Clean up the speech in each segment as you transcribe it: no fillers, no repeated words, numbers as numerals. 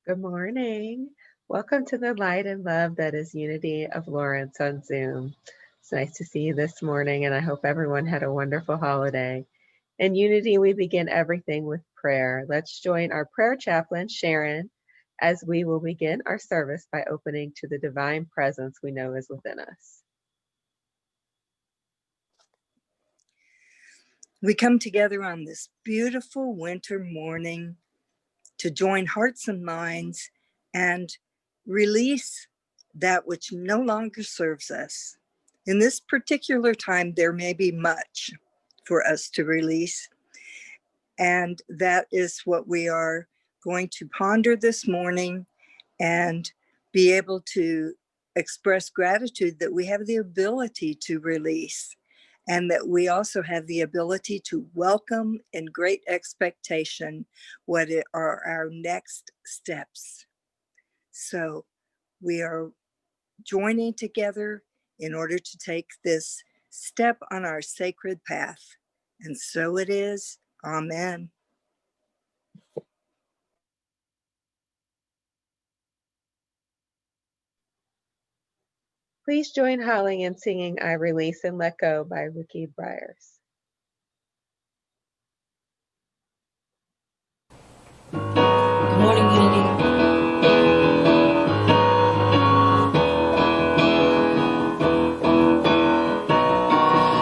Good morning. Welcome to the Light and Love that is Unity of Lawrence on Zoom. It's nice to see you this morning, and I hope everyone had a wonderful holiday. In Unity, we begin everything with prayer. Let's join our prayer chaplain, Sharon, as we will begin our service by opening to the divine presence we know is within us. We come together on this beautiful winter morning to join hearts and minds and release that which no longer serves us. In this particular time, there may be much for us to release, and that is what we are going to ponder this morning and be able to express gratitude that we have the ability to release, and that we also have the ability to welcome in great expectation what are our next steps. So we are joining together in order to take this step on our sacred path. And so it is. Amen. Please join Holly in singing I Release and Let Go by Ricky Byers. Good morning, Unity.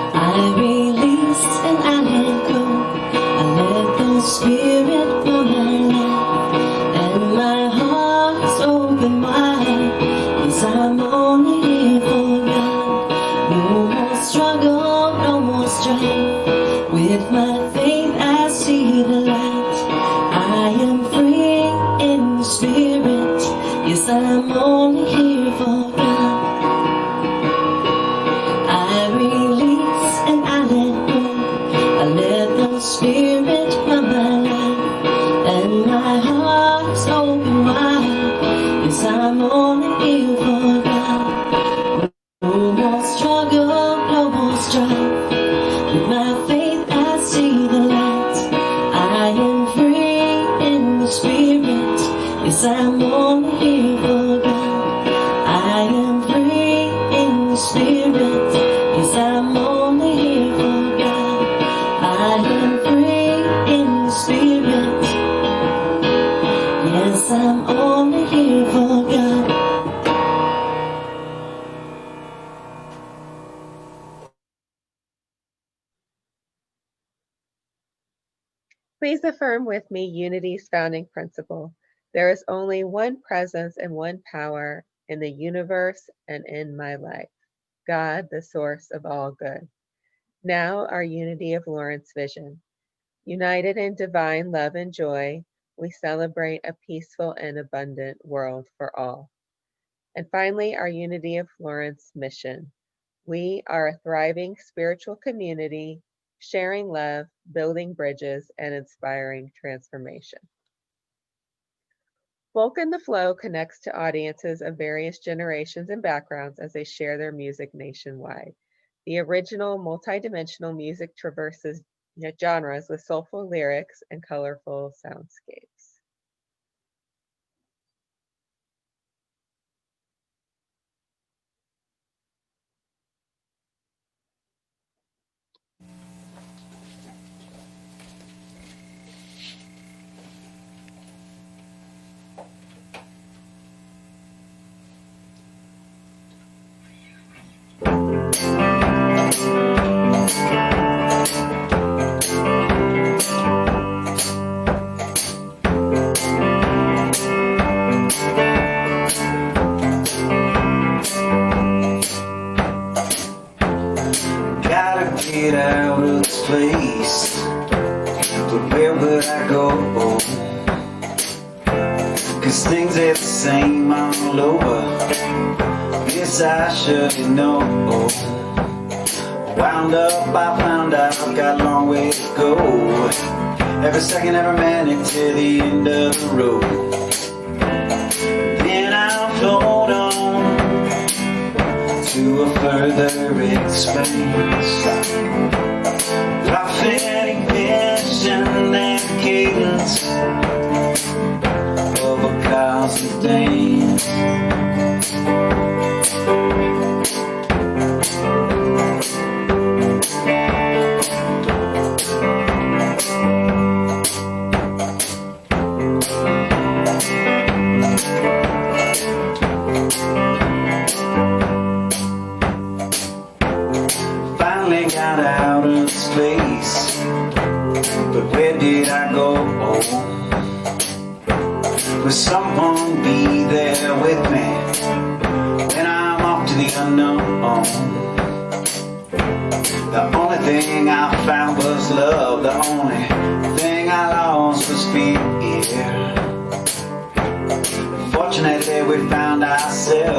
I release and I let go. I let the Spirit fill my life, and my heart's open wide, 'cause I'm only here for God. No more struggle, no more strife. With my faith I see the light. I am free in the Spirit. Yes, I'm only here for God. I release and I let go. I let the Spirit fill my life, and my heart's open wide. Yes, I'm only here for God. No more struggle, no more strife. With my faith I see the light. I am free in the Spirit. Yes, I'm only here for God. I am free in the Spirit. Yes, I'm only here for God. I am free in the Spirit. Yes, I'm only here for God. Please affirm with me Unity's founding principle. There is only one presence and one power in the universe and in my life. God, the source of all good. Now our Unity of Lawrence vision. United in divine love and joy, we celebrate a peaceful and abundant world for all. And finally, our Unity of Lawrence mission. We are a thriving spiritual community, sharing love, building bridges, and inspiring transformation. Folk in the Flow connects to audiences of various generations and backgrounds as they share their music nationwide. The original multidimensional music traverses genres with soulful lyrics and colorful soundscapes. Gotta get out of this place, but where would I go? 'Cause things are the same all over. Guess I should know. Wound up, I found out I've got a long way to go. Every second, every minute to the end of the road. Then I'll float on to a further expanse. Prophetic vision and cadence of a cloud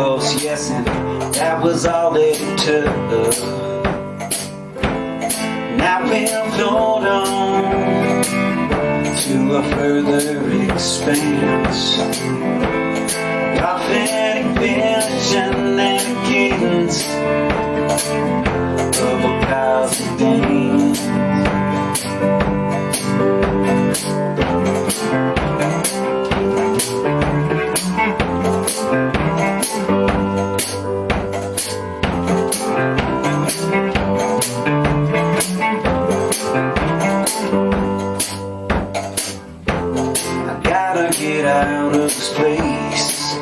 close, yes, and that was all that it took. Now we'll float on to a further expanse, prophetic vision and a cadence of a thousand days. I gotta get out of this place,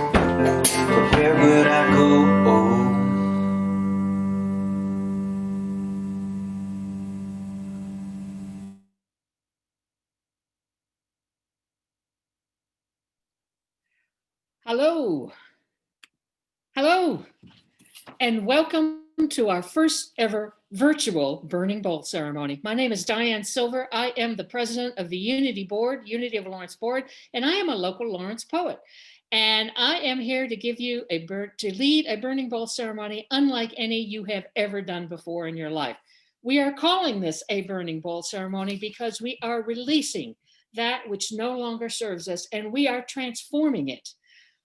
but where would I go? Hello, hello, and welcome to our first ever virtual Burning Bowl ceremony. My name is Diane Silver. I am the president of the Unity Board, Unity of Lawrence Board, and I am a local Lawrence poet. And I am here to give you to lead a Burning Bowl ceremony unlike any you have ever done before in your life. We are calling this a Burning Bowl ceremony because we are releasing that which no longer serves us, and we are transforming it.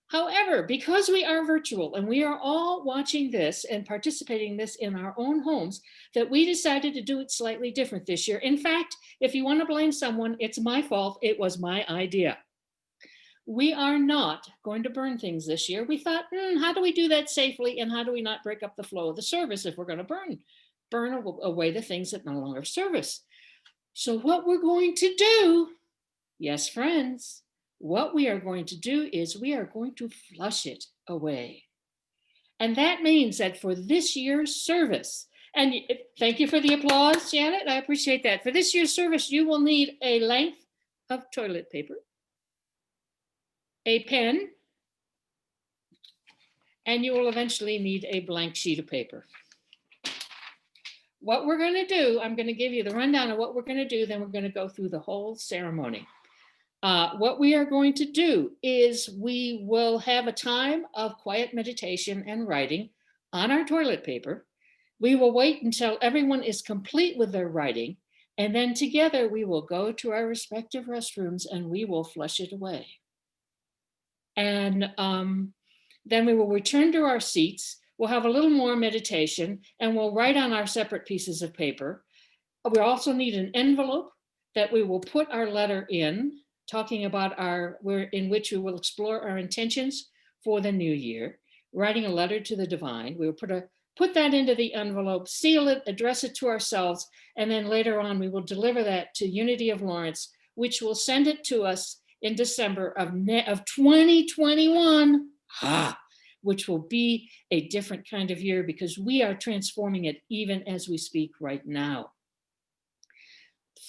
However, because we are virtual and we are all watching this and participating in this in our own homes, that we decided to do it slightly different this year. In fact, if you want to blame someone, it's my fault. It was my idea. We are not going to burn things this year. We thought, how do we do that safely? And how do we not break up the flow of the service if we're going to burn away the things that no longer serve us? So what we're going to do, yes, friends, what we are going to do is we are going to flush it away. And that means that for this year's service, and thank you for the applause, Janet, I appreciate that. For this year's service, you will need a length of toilet paper, a pen, and you will eventually need a blank sheet of paper. What we're going to do, I'm going to give you the rundown of what we're going to do, then we're going to go through the whole ceremony. What we are going to do is we will have a time of quiet meditation and writing on our toilet paper. We will wait until everyone is complete with their writing, and then together we will go to our respective restrooms and we will flush it away. And then we will return to our seats. We'll have a little more meditation and we'll write on our separate pieces of paper. We also need an envelope that we will put our letter in, talking about in which we will explore our intentions for the new year, writing a letter to the divine. We will put that into the envelope, seal it, address it to ourselves, and then later on we will deliver that to Unity of Lawrence, which will send it to us in December of 2021, which will be a different kind of year because we are transforming it even as we speak right now.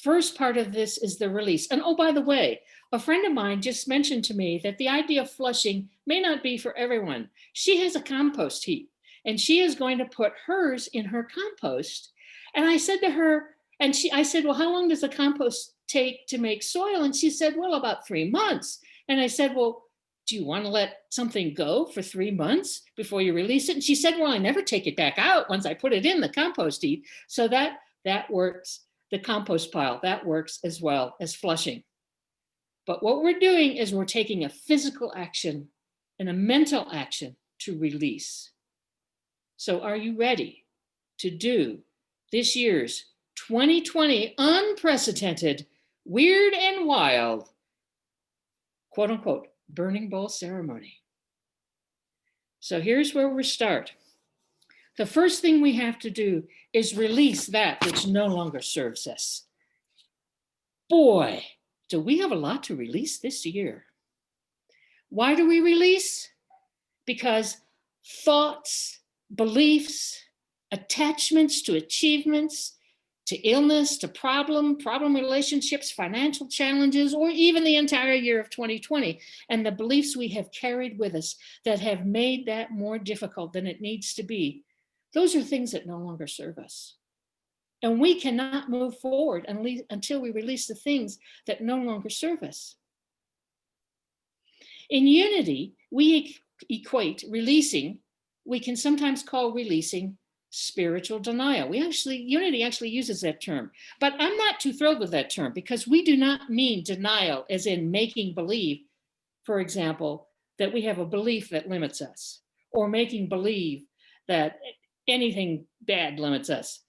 First part of this is the release. And oh, by the way, a friend of mine just mentioned to me that the idea of flushing may not be for everyone. She has a compost heap and she is going to put hers in her compost. And I said to her, I said, well, how long does the compost take to make soil? And she said, well, about 3 months. And I said, well, do you want to let something go for 3 months before you release it? And she said, well, I never take it back out once I put it in the compost heap. So that works. The compost pile, that works as well as flushing. But what we're doing is we're taking a physical action and a mental action to release. So are you ready to do this year's 2020 unprecedented, weird and wild, quote unquote, burning bowl ceremony? So here's where we start. The first thing we have to do is release that which no longer serves us. Boy, do we have a lot to release this year. Why do we release? Because thoughts, beliefs, attachments to achievements, to illness, to problem relationships, financial challenges, or even the entire year of 2020, and the beliefs we have carried with us that have made that more difficult than it needs to be, those are things that no longer serve us. And we cannot move forward until we release the things that no longer serve us. In Unity, we equate releasing we can sometimes call releasing spiritual denial. Unity actually uses that term, but I'm not too thrilled with that term because we do not mean denial as in making believe, for example, that we have a belief that limits us, or making believe that anything bad limits us.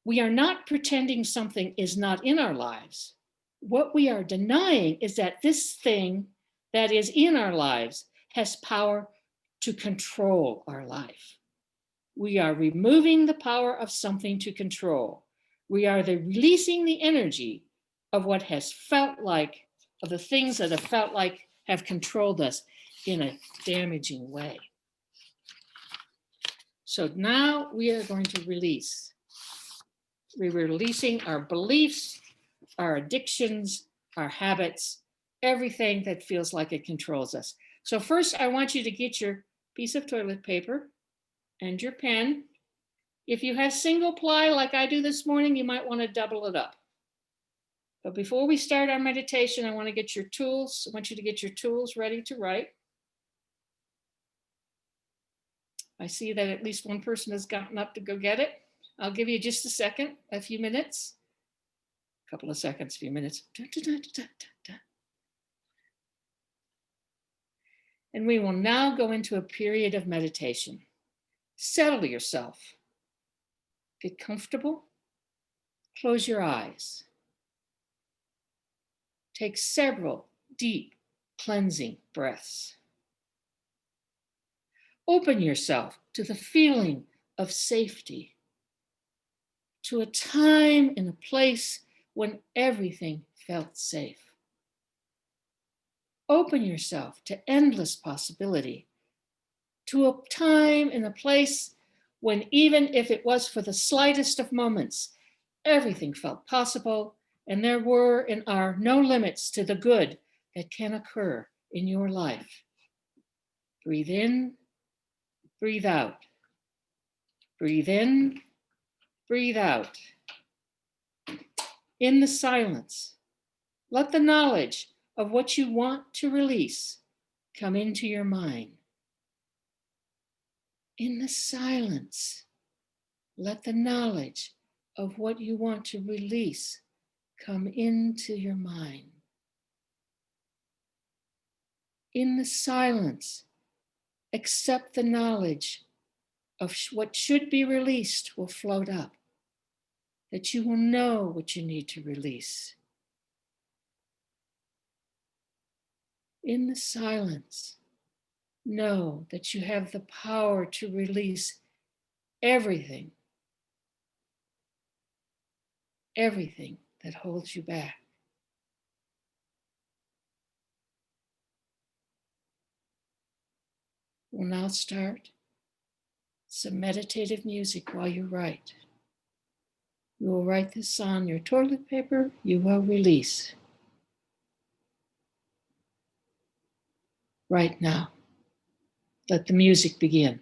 We are not pretending something is not in our lives. What we are denying is that this thing that is in our lives has power to control our life. We are removing the power of something to control. We are releasing the energy of what has felt like, of the things that have felt like have controlled us in a damaging way. So now we are going to release. We're releasing our beliefs, our addictions, our habits, everything that feels like it controls us. So first, I want you to get your piece of toilet paper and your pen. If you have single ply like I do this morning, you might want to double it up. But before we start our meditation, I want to get your tools. I want you to get your tools ready to write. I see that at least one person has gotten up to go get it. I'll give you just a second, a few minutes, a couple of seconds, a few minutes. And we will now go into a period of meditation. Settle yourself. Get comfortable. Close your eyes. Take several deep cleansing breaths. Open yourself to the feeling of safety, to a time and a place when everything felt safe. Open yourself to endless possibility, to a time and a place when, even if it was for the slightest of moments, everything felt possible and there were and are no limits to the good that can occur in your life. Breathe in, breathe out. Breathe in, breathe out. In the silence, let the knowledge of what you want to release come into your mind. In the silence, let the knowledge of what you want to release come into your mind. In the silence, accept the knowledge of what should be released will float up, that you will know what you need to release. In the silence, know that you have the power to release everything that holds you back. We'll now start some meditative music while you write. You will write this on your toilet paper. You will release. Right now. Let the music begin.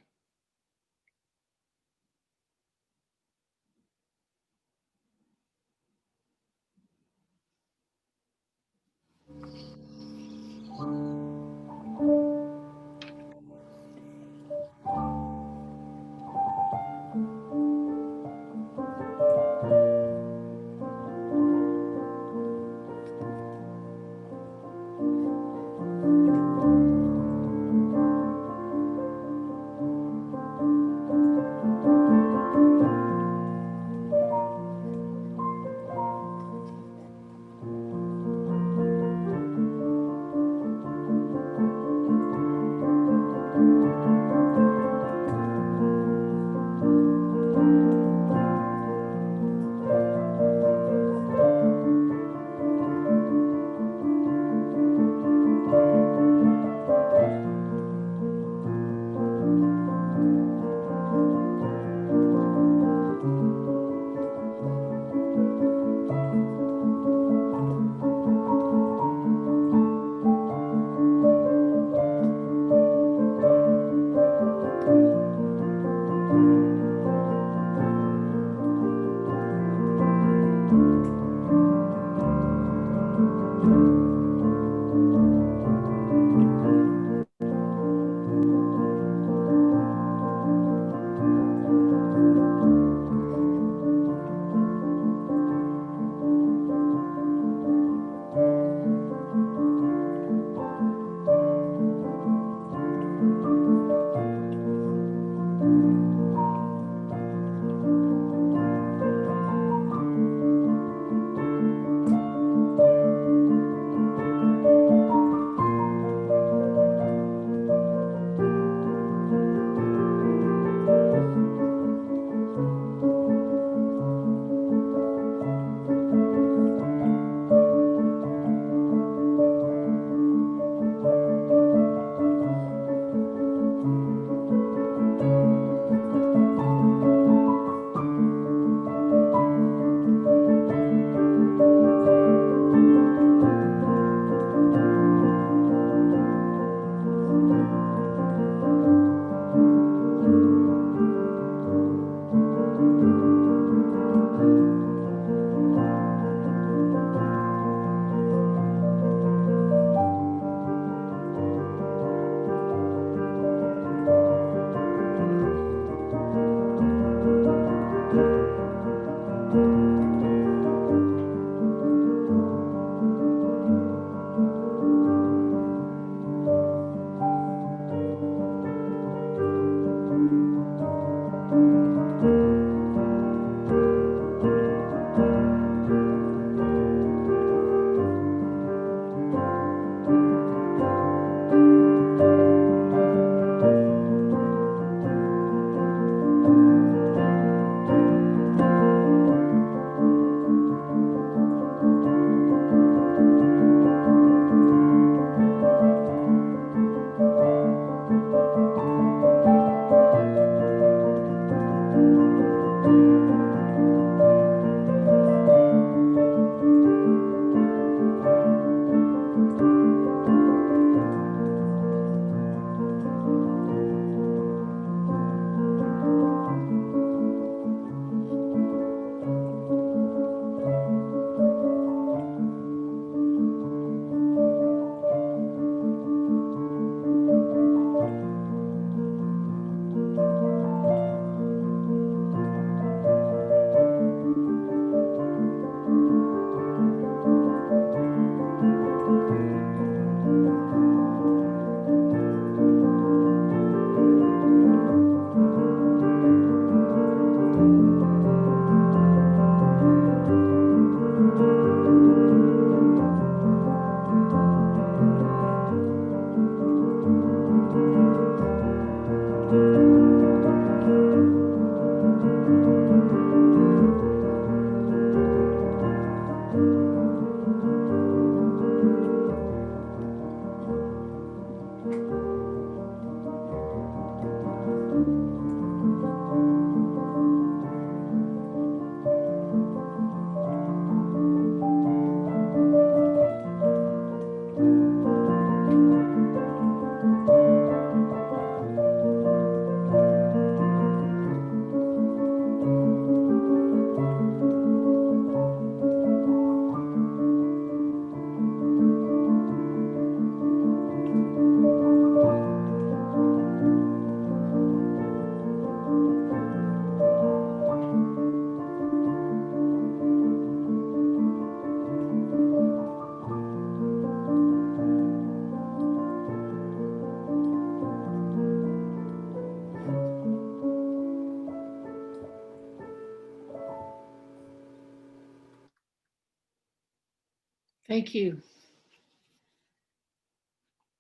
Thank you.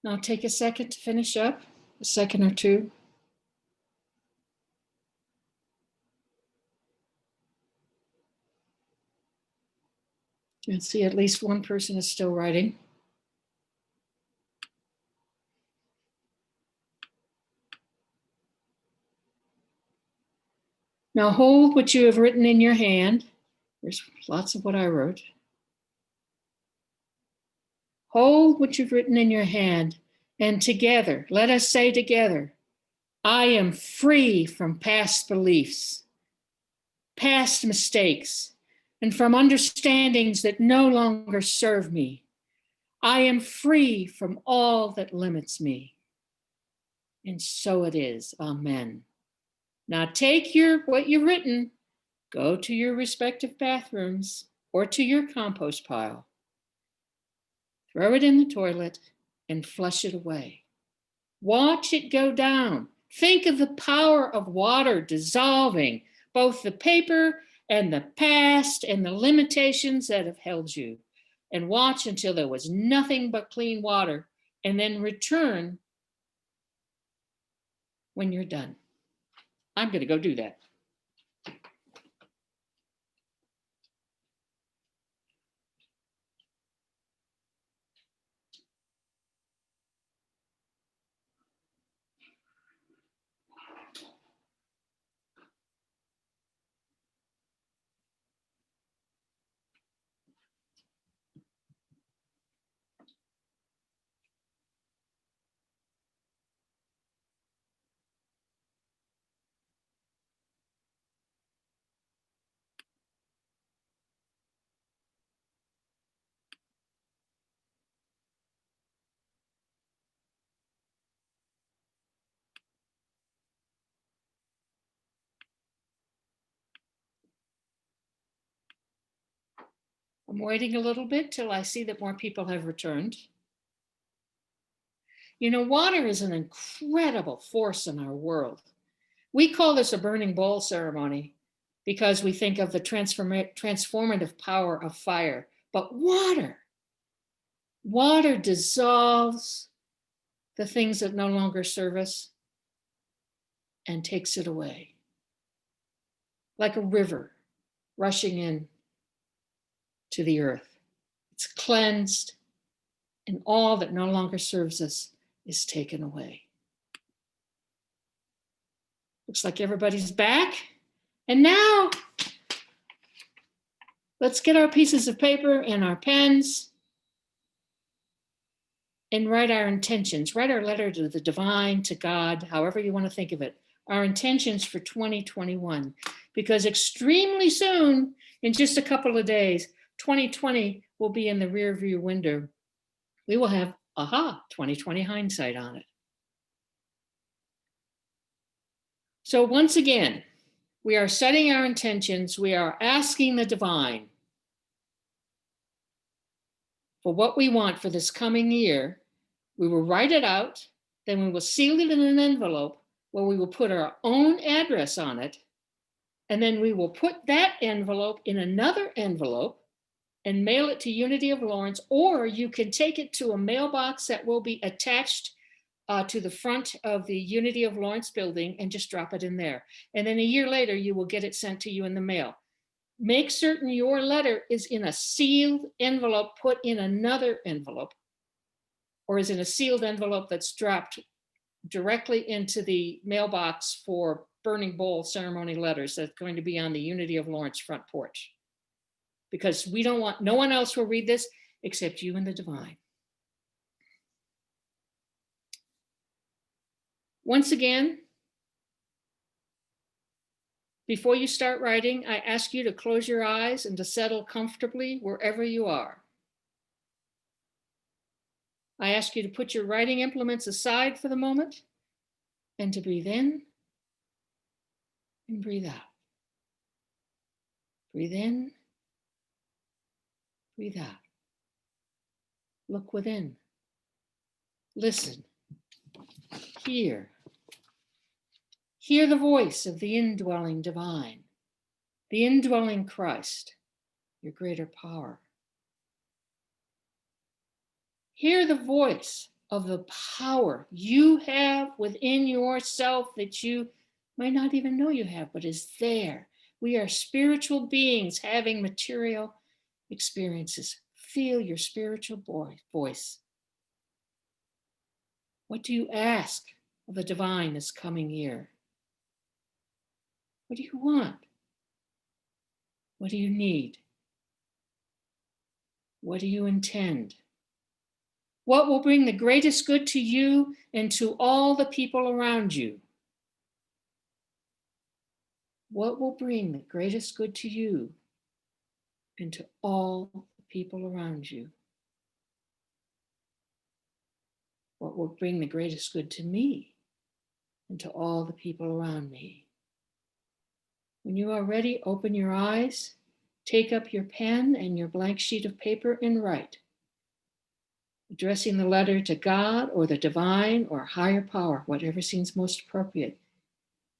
Now take a second to finish up, a second or two. You can see at least one person is still writing. Now hold what you have written in your hand. There's lots of what I wrote. Hold what you've written in your hand, and together, let us say together, I am free from past beliefs, past mistakes, and from understandings that no longer serve me. I am free from all that limits me. And so it is. Amen. Now take what you've written, go to your respective bathrooms or to your compost pile. Throw it in the toilet and flush it away. Watch it go down. Think of the power of water dissolving both the paper and the past and the limitations that have held you. And watch until there was nothing but clean water, and then return when you're done. I'm going to go do that. I'm waiting a little bit till I see that more people have returned. You know, water is an incredible force in our world. We call this a burning bowl ceremony because we think of the transformative power of fire. But water dissolves the things that no longer serve us and takes it away. Like a river rushing in to the earth. It's cleansed, and all that no longer serves us is taken away. Looks like everybody's back. And now, let's get our pieces of paper and our pens and write our intentions. Write our letter to the divine, to God, however you want to think of it. Our intentions for 2021. Because extremely soon, in just a couple of days, 2020 will be in the rear view window. We will have, 2020 hindsight on it. So once again, we are setting our intentions. We are asking the divine for what we want for this coming year. We will write it out, then we will seal it in an envelope where we will put our own address on it. And then we will put that envelope in another envelope and mail it to Unity of Lawrence, or you can take it to a mailbox that will be attached to the front of the Unity of Lawrence building and just drop it in there. And then a year later, you will get it sent to you in the mail. Make certain your letter is in a sealed envelope, put in another envelope, or is in a sealed envelope that's dropped directly into the mailbox for burning bowl ceremony letters that's going to be on the Unity of Lawrence front porch. Because we don't want, no one else will read this except you and the divine. Once again, before you start writing, I ask you to close your eyes and to settle comfortably wherever you are. I ask you to put your writing implements aside for the moment and to breathe in and breathe out. Breathe in, breathe out. Look within. Listen. Hear. Hear the voice of the indwelling divine, the indwelling Christ, your greater power. Hear the voice of the power you have within yourself that you might not even know you have, but is there. We are spiritual beings having material experiences. Feel your spiritual voice. What do you ask of the divine this coming year? What do you want? What do you need? What do you intend? What will bring the greatest good to you and to all the people around you? What will bring the greatest good to you and to all the people around you? What will bring the greatest good to me and to all the people around me? When you are ready, open your eyes, take up your pen and your blank sheet of paper and write, addressing the letter to God or the divine or higher power, whatever seems most appropriate.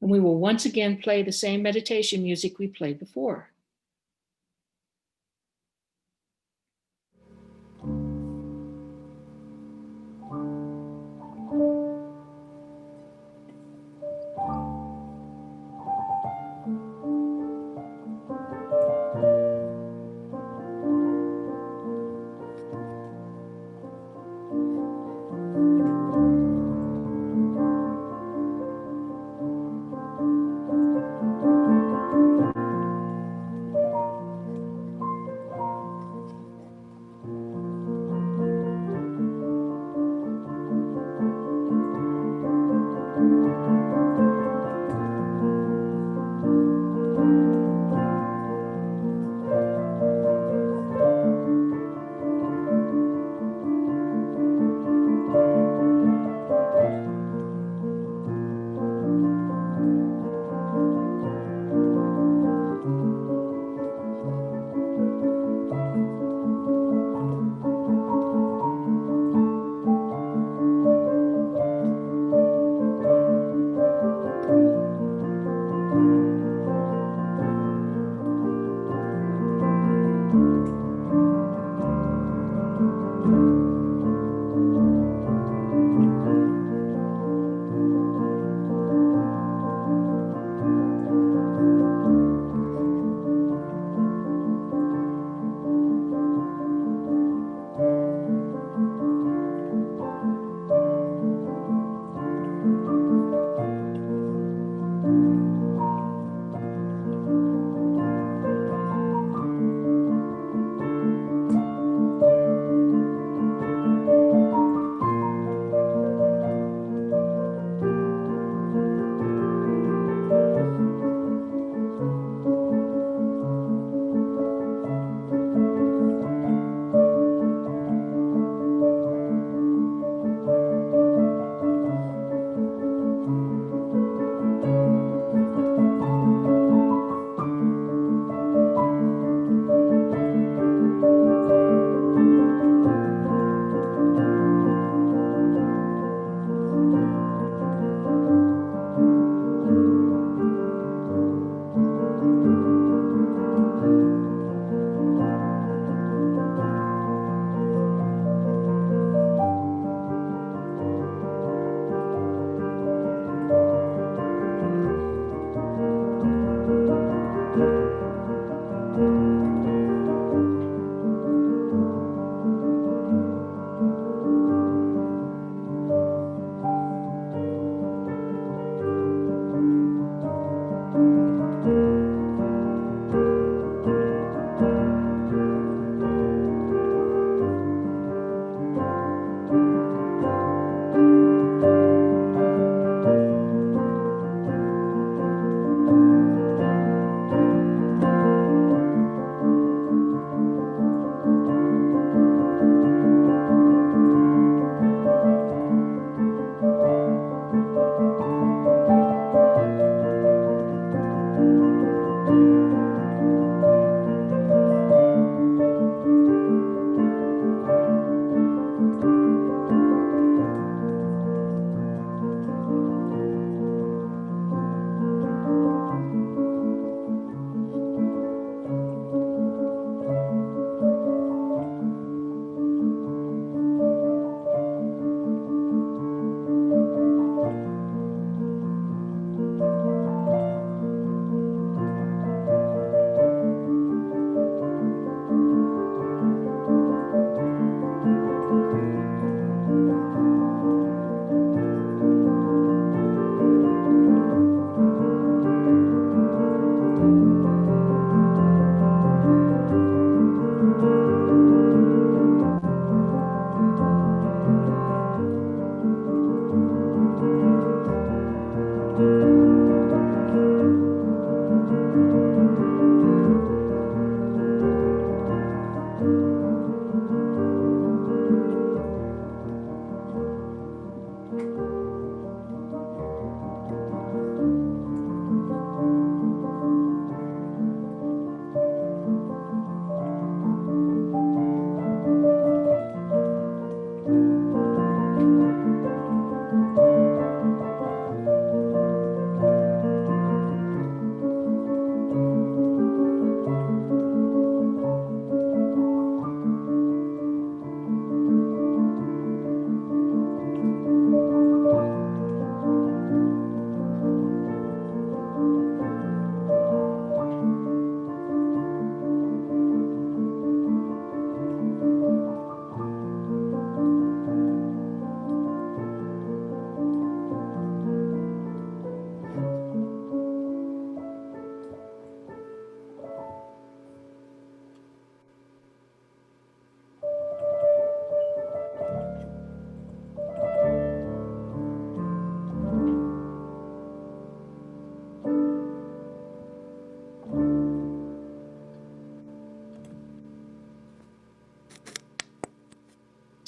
And we will once again play the same meditation music we played before.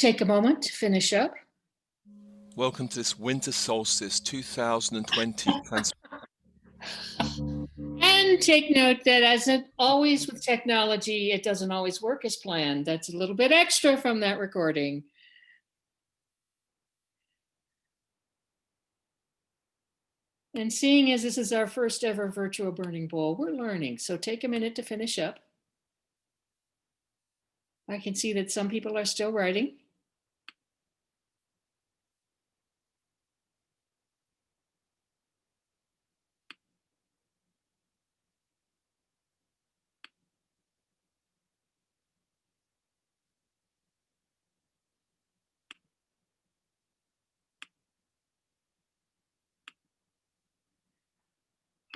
take a moment to finish up. Welcome to this winter solstice 2020 And take note that, as always with technology, it doesn't always work as planned. That's a little bit extra from that recording. And seeing as this is our first ever virtual burning bowl, we're learning. So take a minute to finish up. I can see that some people are still writing.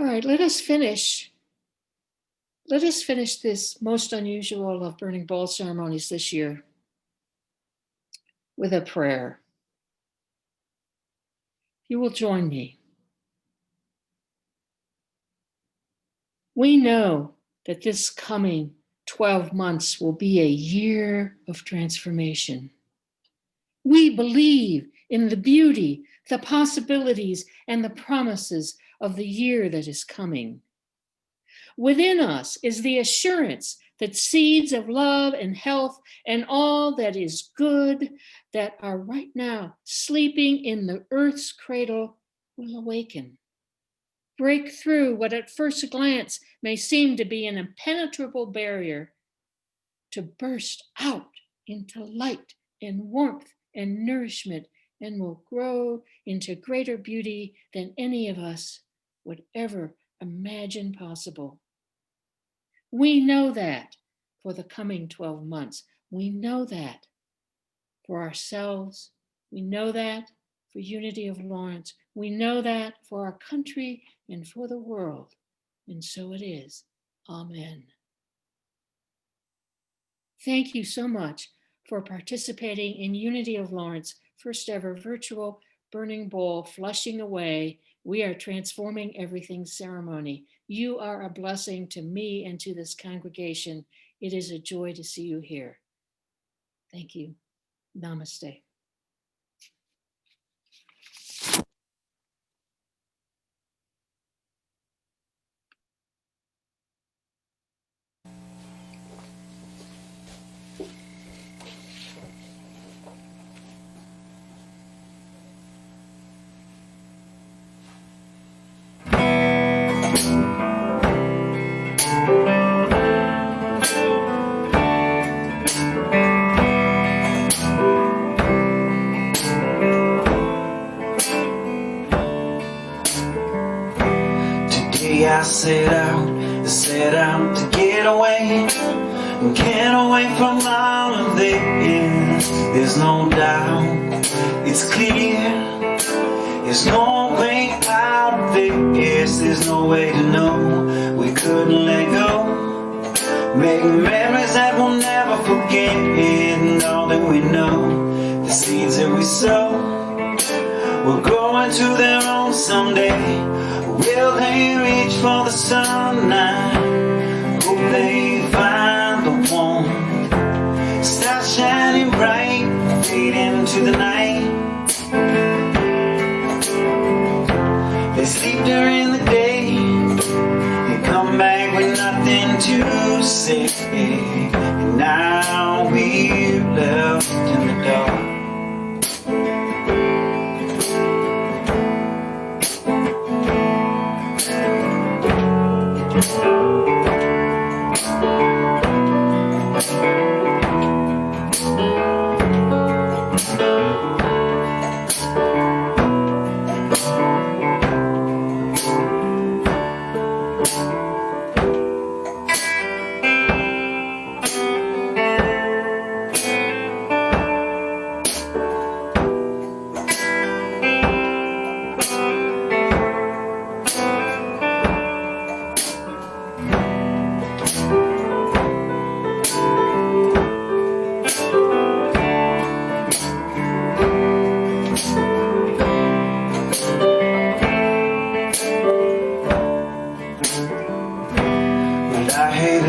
All right, let us finish this most unusual of burning bowl ceremonies this year with a prayer. You will join me. We know that this coming 12 months will be a year of transformation. We believe in the beauty, the possibilities, and the promises of the year that is coming. Within us is the assurance that seeds of love and health and all that is good that are right now sleeping in the earth's cradle will awaken. Break through what at first glance may seem to be an impenetrable barrier to burst out into light and warmth and nourishment, and will grow into greater beauty than any of us would ever imagine possible. We know that for the coming 12 months. We know that for ourselves. We know that for Unity of Lawrence. We know that for our country and for the world. And so it is. Amen. Thank you so much for participating in Unity of Lawrence, first ever virtual burning bowl, flushing away. We are transforming everything ceremony. You are a blessing to me and to this congregation. It is a joy to see you here. Thank you. Namaste. I set out to get away from all of this. There's no doubt, it's clear. There's no way out of this. There's no way to know. We couldn't let go. Make memories that we'll never forget. And all that we know, the seeds that we sow will grow into their own someday. Will they reach for the sunlight? Hope they find the one. Start shining bright, fade into the night. They sleep during the day and come back with nothing to say. And now we're left in the dark.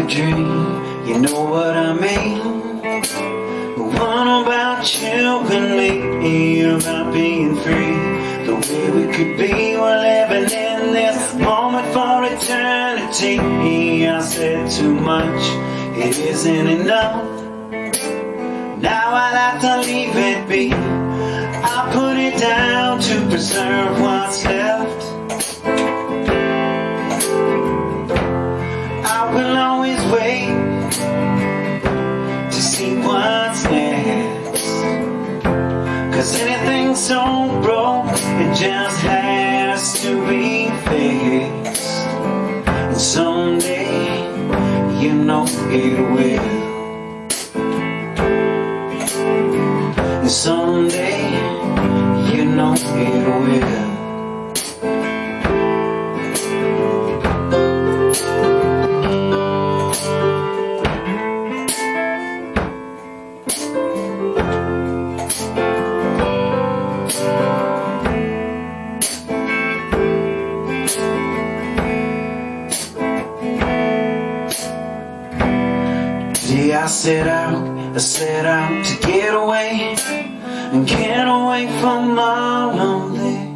Dream, you know what I mean. The one about what you could me about being free. The way we could be, we're living in this moment for eternity. I said too much, it isn't enough. Now I'll have to leave it be. I'll put it down to preserve what's left. I will always wait to see what's next. 'Cause anything so broke, it just has to be fixed. And someday, you know it will. And someday, you know it will. I set out to get away and get away from my loneliness.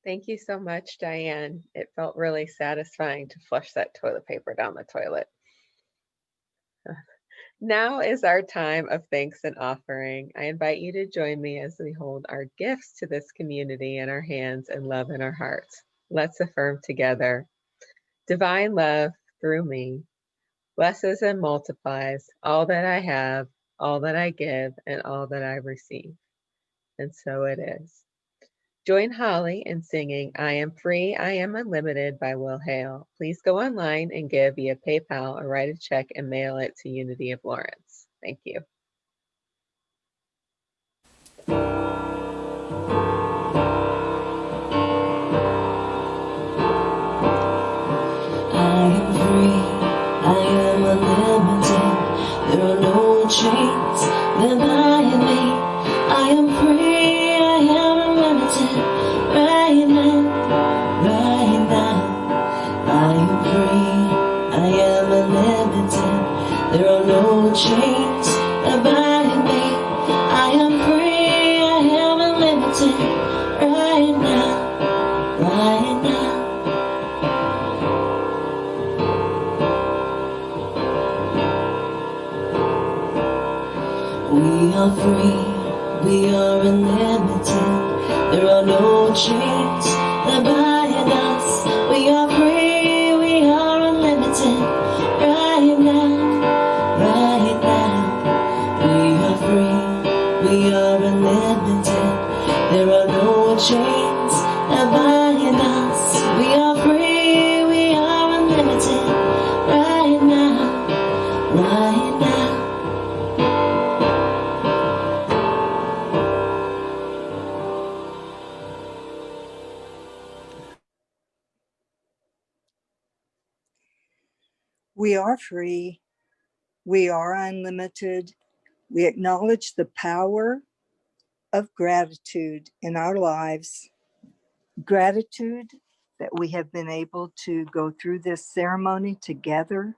Thank you so much, Diane. It felt really satisfying to flush that toilet paper down the toilet. Now is our time of thanks and offering. I invite you to join me as we hold our gifts to this community in our hands and love in our hearts. Let's affirm together. Divine love through me blesses and multiplies all that I have, all that I give, and all that I receive. And so it is. Join Holly in singing I Am Free, I Am Unlimited by Will Hale. Please go online and give via PayPal or write a check and mail it to Unity of Lawrence. Thank you. I am free, I am unlimited. There are no chains that bind me. I am free, I am unlimited. Right now, right now. I am free, I am unlimited. There are no chains that bind me. I am free, I am unlimited. Right now, right now. We are free, we are unlimited. There are no chains that bind us. We are free, we are unlimited. Right now, right now. We are free, we are unlimited. There are no chains that bind us. We are free, we are unlimited. Right now, right now. We are free. We are unlimited. We acknowledge the power of gratitude in our lives. Gratitude that we have been able to go through this ceremony together,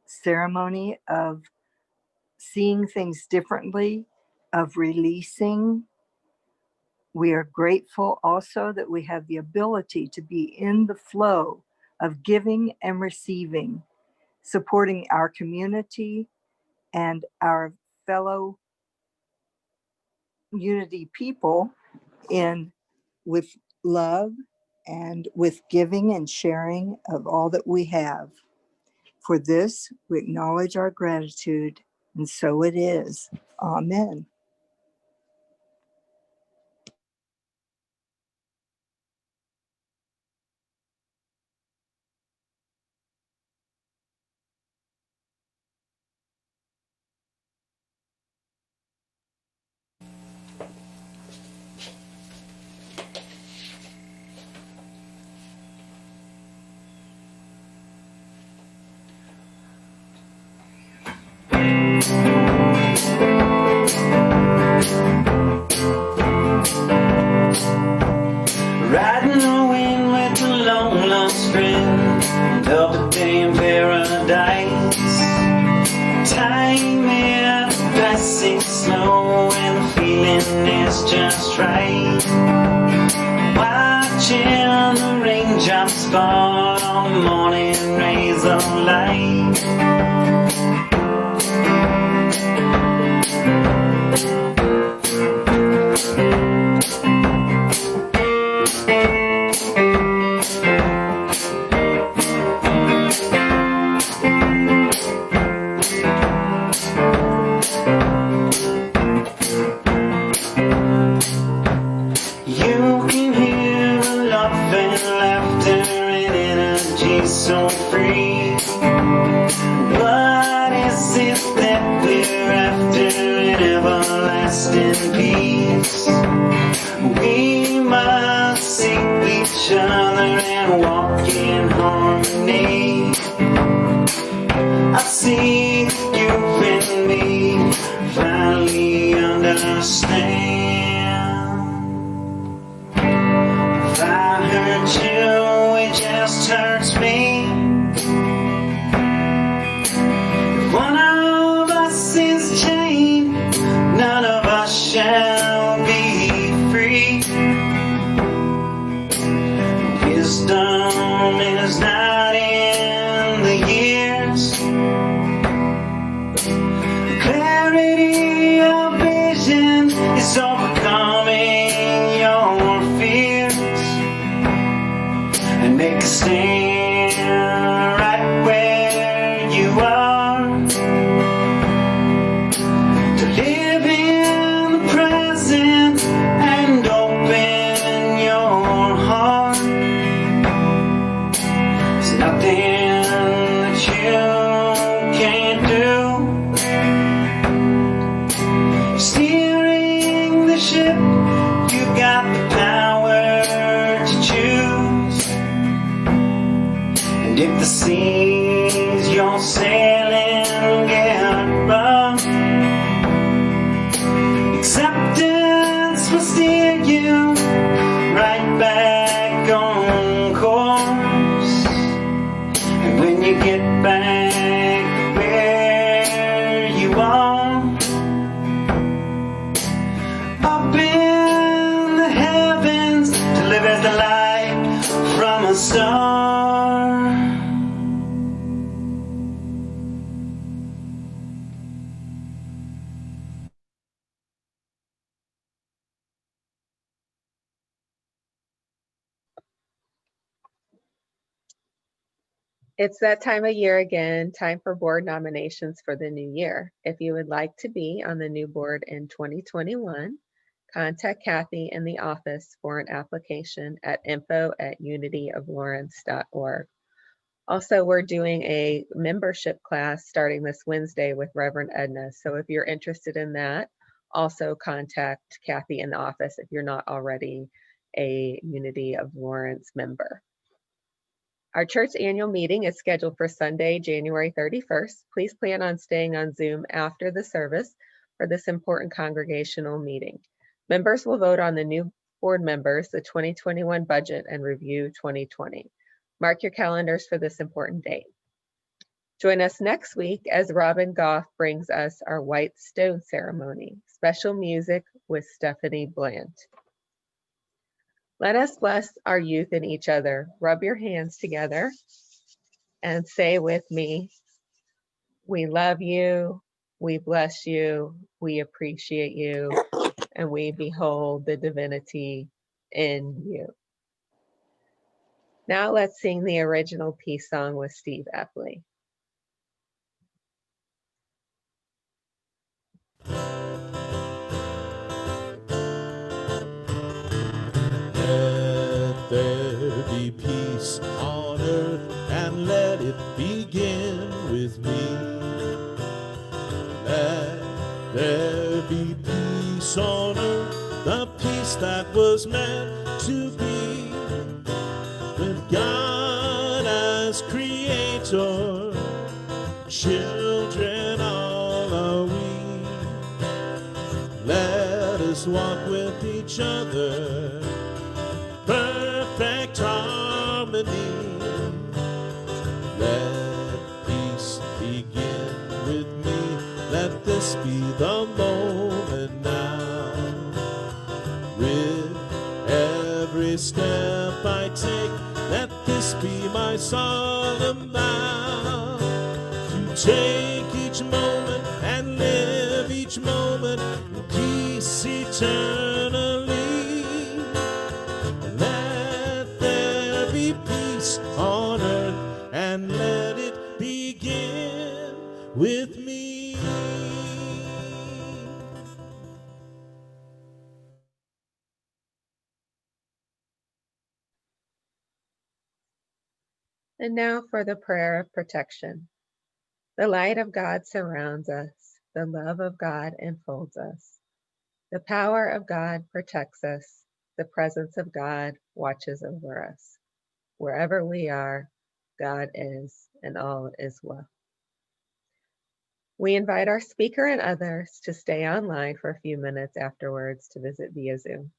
ceremony of seeing things differently, of releasing. We are grateful also that we have the ability to be in the flow of giving and receiving, supporting our community and our fellow Unity people in with love and with giving and sharing of all that we have. For this, we acknowledge our gratitude, and so it is. Amen. long lost friend of a day in paradise. Time is passing slow and the feeling is just right. Watching the raindrops fall on the morning rays of light. So free. What is it that we're after? An everlasting peace. We must seek each other and walk in harmony. I see you and me finally understand. If I hurt you, it just hurts me. If one of us is chained, none of us shall be free. Wisdom is not in the years. Clarity of vision is overcoming your fears. And make a stand right where you are. To live in the present and open your heart. There's nothing that you can't do. Steering the ship, you got the power to choose. And if the seas you're sailing get rough, acceptance will steer you right back on course. And when you get back where you are, up in the heavens, delivers the light from a star. It's that time of year again, time for board nominations for the new year. If you would like to be on the new board in 2021, contact Kathy in the office for an application at info@unityoflawrence.org. Also, we're doing a membership class starting this Wednesday with Reverend Edna. So if you're interested in that, also contact Kathy in the office if you're not already a Unity of Lawrence member. Our church annual meeting is scheduled for Sunday, January 31st. Please plan on staying on Zoom after the service for this important congregational meeting. Members will vote on the new board members, the 2021 budget, and review 2020. Mark your calendars for this important date. Join us next week as Robin Goff brings us our White Stone ceremony, special music with Stephanie Bland. Let us bless our youth and each other. Rub your hands together and say with me, we love you, we bless you, we appreciate you, and we behold the divinity in you. Now let's sing the original peace song with Steve Epley. Let there be peace on earth and let it begin with me. Let there be peace on earth, the peace that was meant to be. With God as creator, children all are we. Let us walk with each other, perfect harmony. sake, let this be my solemn vow, to take each moment and live each moment in peace eternally. Let there be peace on earth, and let it begin with me. And now for the prayer of protection. The light of God surrounds us. The love of God enfolds us. The power of God protects us. The presence of God watches over us. Wherever we are, God is, and all is well. We invite our speaker and others to stay online for a few minutes afterwards to visit via Zoom.